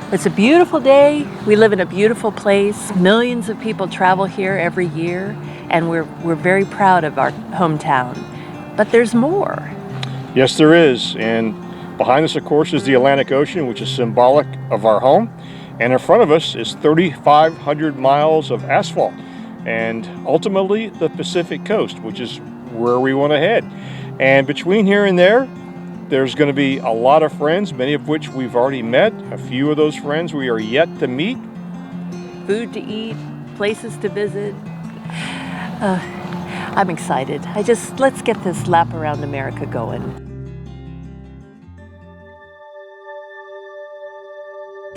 It's a beautiful day. We live in a beautiful place. Millions of people travel here every year, and we're very proud of our hometown. But there's more. Yes, there is. And behind us, of course, is the Atlantic Ocean, which is symbolic of our home. And in front of us is 3,500 miles of asphalt. And ultimately, the Pacific Coast, which is where we want to head. And between here and there, there's going to be a lot of friends, many of which we've already met. A few of those friends we are yet to meet. Food to eat, places to visit. I'm excited. Let's get this lap around America going.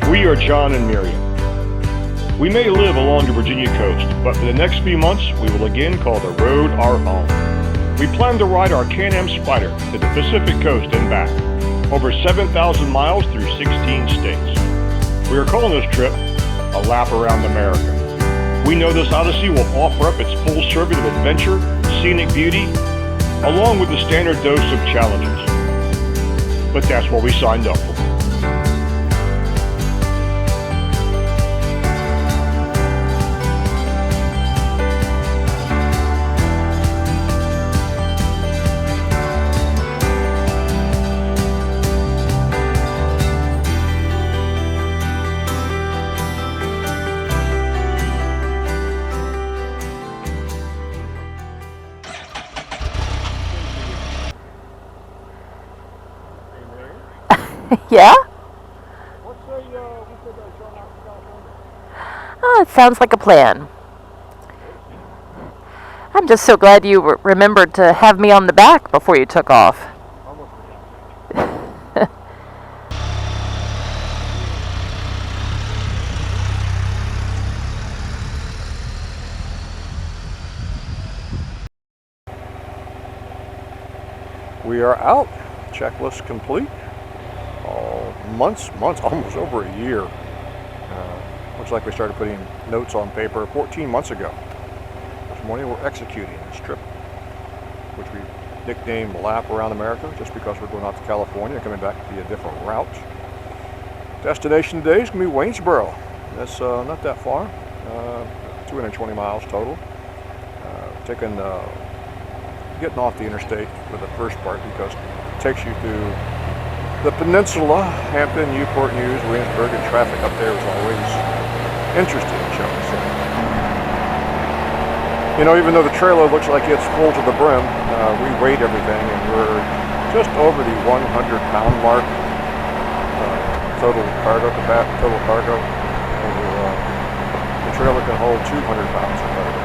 We are John and Miriam. We may live along the Virginia coast, but for the next few months, we will again call the road our home. We plan to ride our Am Spyder to the Pacific coast and back, over 7,000 miles through 16 states. We are calling this trip a lap around America. We know this odyssey will offer up its full serving of adventure, scenic beauty, along with the standard dose of challenges. But that's what we signed up for. Yeah? Oh, it sounds like a plan. I'm just so glad you remembered to have me on the back before you took off. We are out. Checklist complete. Months, almost over a year. Looks like we started putting notes on paper 14 months ago. This morning we're executing this trip, which we nicknamed Lap Around America, just because we're going out to California, coming back via a different route. Destination today is going to be Waynesboro. That's not that far, 220 miles total. Getting off the interstate for the first part because it takes you through the peninsula, Hampton, Newport News, Williamsburg, and traffic up there is always interesting, shall we say. You know, even though the trailer looks like it's full to the brim, we weighed everything and we're just over the 100-pound mark. Total cargo, total cargo. The trailer can hold 200 pounds of cargo.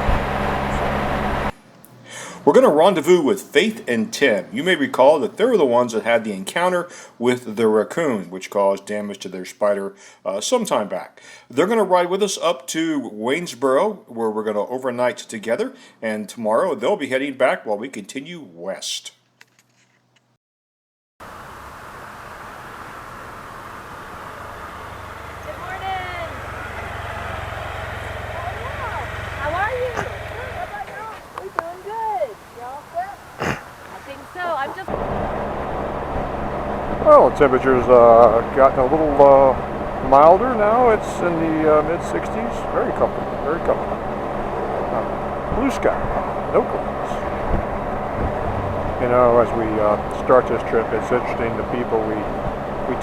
We're going to rendezvous with Faith and Tim. You may recall that they were the ones that had the encounter with the raccoon, which caused damage to their Spyder some time back. They're going to ride with us up to Waynesboro, where we're going to overnight together, and tomorrow they'll be heading back while we continue west. Well, the temperature's gotten a little milder now. It's in the mid-60s. Very comfortable, very comfortable. Blue sky, no clouds. You know, as we start this trip, it's interesting the people we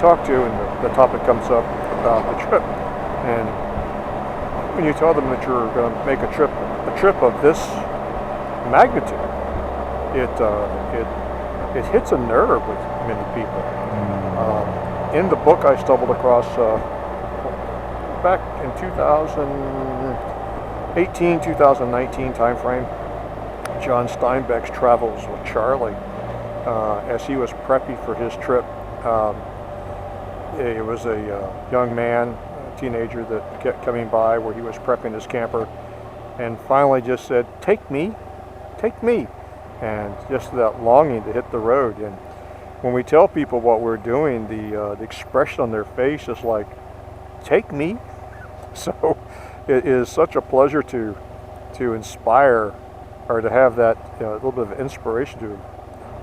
talk to, and the topic comes up about the trip. And when you tell them that you're going to make a trip of this magnitude, it hits a nerve with many people. In the book, I stumbled across back in 2018, 2019 timeframe, John Steinbeck's travels with Charlie as he was prepping for his trip. It was a young man, a teenager that kept coming by where he was prepping his camper, and finally just said, "Take me, take me," and just that longing to hit the road. And when we tell people what we're doing, the expression on their face is like, "Take me." So it is such a pleasure to inspire, or to have that little bit of inspiration to.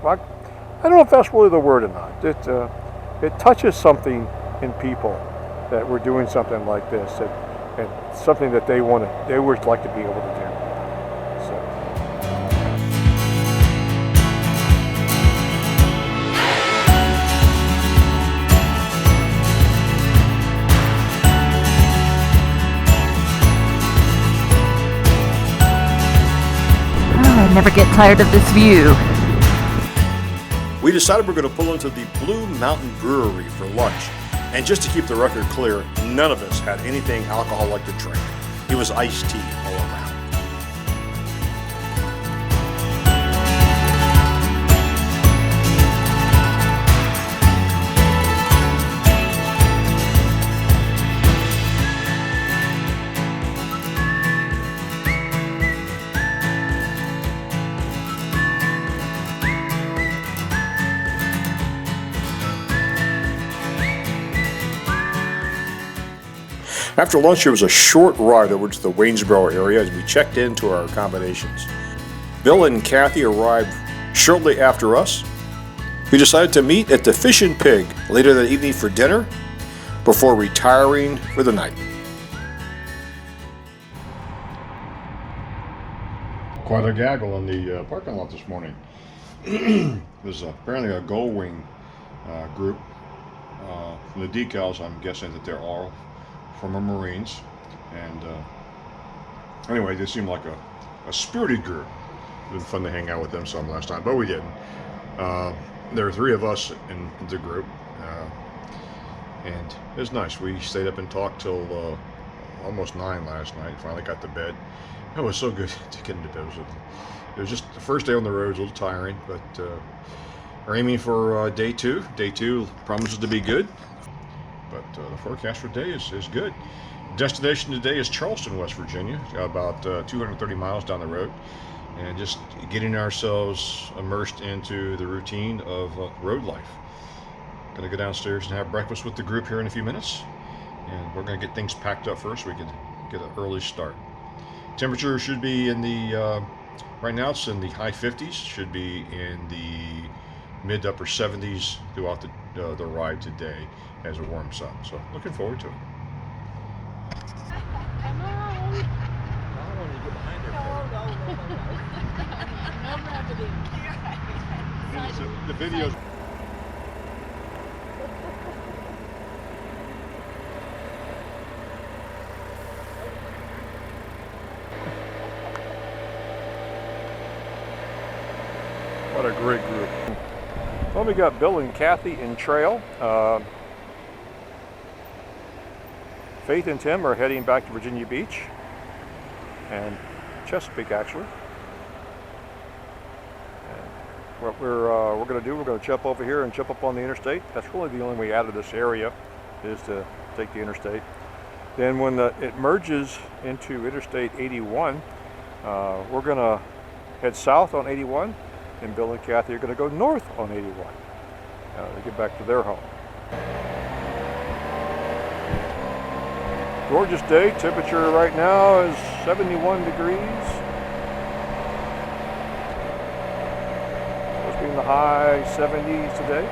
I don't know if that's really the word or not. It touches something in people that we're doing something like this, and something that they would like to be able to do. So. I never get tired of this view. We decided we're going to pull into the Blue Mountain Brewery for lunch. And just to keep the record clear, none of us had anything alcoholic to drink. It was iced tea all around. After lunch, there was a short ride over to the Waynesboro area as we checked into our accommodations. Bill and Kathy arrived shortly after us. We decided to meet at the Fish and Pig later that evening for dinner before retiring for the night. Quite a gaggle in the parking lot this morning. There's apparently a Gull Wing group. From the decals, I'm guessing that they're all from the Marines, and anyway, they seem like a spirited group. It was fun to hang out with them some last time, but we didn't. There were 3 of us in the group, and it was nice. We stayed up and talked till almost 9 last night. Finally got to bed. It was so good to get into bed. It was just the first day on the road. It was a little tiring, but we're aiming for day 2. Day 2 promises to be good. But the forecast for today is good. Destination today is Charleston, West Virginia, about 230 miles down the road, and just getting ourselves immersed into the routine of road life. Going to go downstairs and have breakfast with the group here in a few minutes, and we're going to get things packed up first so we can get an early start. Temperature should be in the, right now it's in the high 50s, should be in the mid to upper 70s throughout the ride today as it warms up. So looking forward to it. Come on. The videos. What a great group. Well, we got Bill and Kathy in trail. Faith and Tim are heading back to Virginia Beach and Chesapeake, actually. And what we're going to do, we're going to jump over here and jump up on the interstate. That's really the only way out of this area, is to take the interstate. Then when it merges into Interstate 81, we're going to head south on 81, and Bill and Kathy are going to go north on 81 to get back to their home. Gorgeous day. Temperature right now is 71 degrees. Supposed to be in the high 70s today.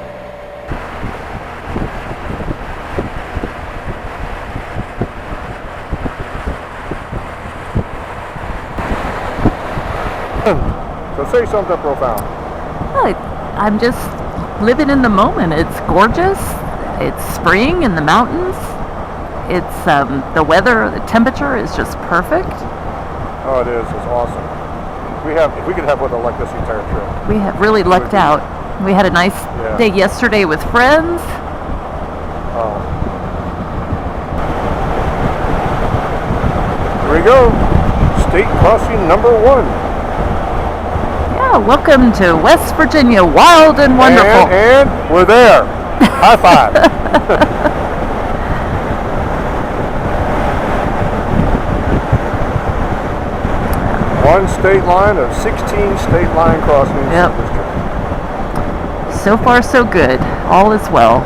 So say something profound. I'm just living in the moment. It's gorgeous. It's spring in the mountains. It's the weather, the temperature is just perfect. Oh, it is. It's awesome. If we could have weather like this the entire trip. We have really lucked out. We had a nice day yesterday with friends. Oh. Here we go. State crossing number 1. Yeah, welcome to West Virginia, wild and wonderful. And we're there. High five. One state line of 16 state line crossings. Yep. So far, so good. All is well.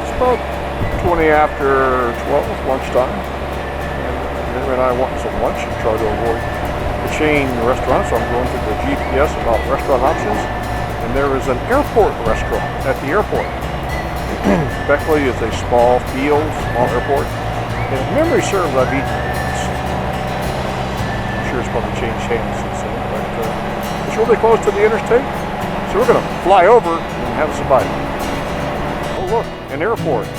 It's about 20 after 12, lunchtime. And then we're and I wanting some lunch and try to avoid the chain restaurant, so I'm going to the GPS about restaurant options. And there is an airport restaurant at the airport. Beckley is a small airport. And if memory serves, I've eaten this. I'm sure it's probably changed hands since then, but it's really close to the interstate. So we're going to fly over and have some bite. Oh look, an airport.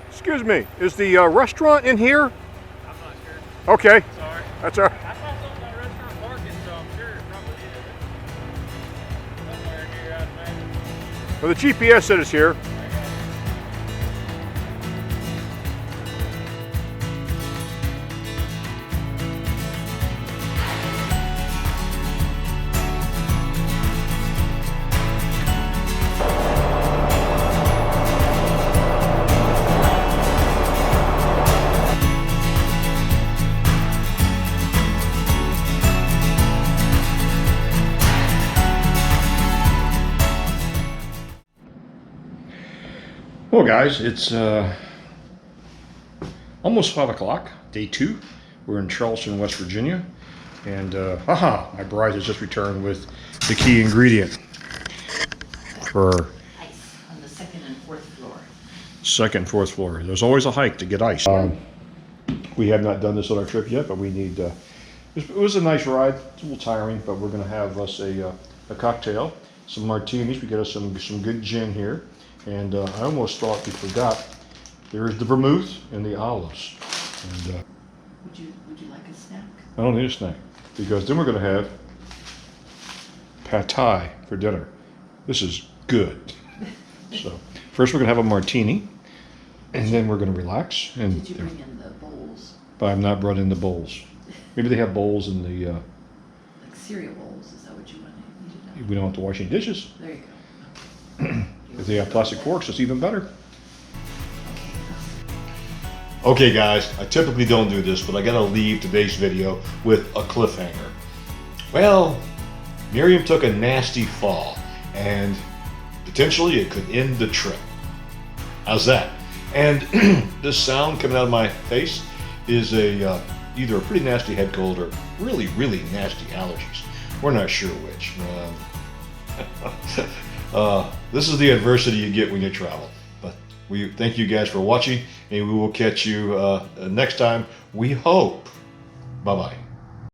Excuse me, is the restaurant in here? I'm not sure. Okay. Sorry. That's all right. I saw something about restaurant parking, so I'm sure it probably is. Somewhere here, I'd imagine. Well, the GPS said it's here. Well, guys, it's almost 5 o'clock, day 2. We're in Charleston, West Virginia, and my bride has just returned with the key ingredient for Ice on the second and fourth floor. second and fourth floor. There's always a hike to get ice. We have not done this on our trip yet, but we need. It was a nice ride. It's a little tiring, but we're going to have us a cocktail, some martinis. We get us some good gin here. And I almost thought we forgot. There's the vermouth and the olives. And Would you like a snack? I don't need a snack because then we're going to have pad thai for dinner. This is good. So first we're going to have a martini, and then we're going to relax. And Did you bring in the bowls? but I've not brought in the bowls. Maybe they have bowls in the. Like cereal bowls? Is that what you wanted? We don't have to wash any dishes. There you go. If they have plastic forks, it's even better. Okay guys, I typically don't do this, but I gotta leave today's video with a cliffhanger. Well, Miriam took a nasty fall, and potentially it could end the trip. How's that? And this sound coming out of my face is either a pretty nasty head cold or really, really nasty allergies. We're not sure which. This is the adversity you get when you travel. But we thank you guys for watching, and we will catch you next time, we hope. Bye-bye.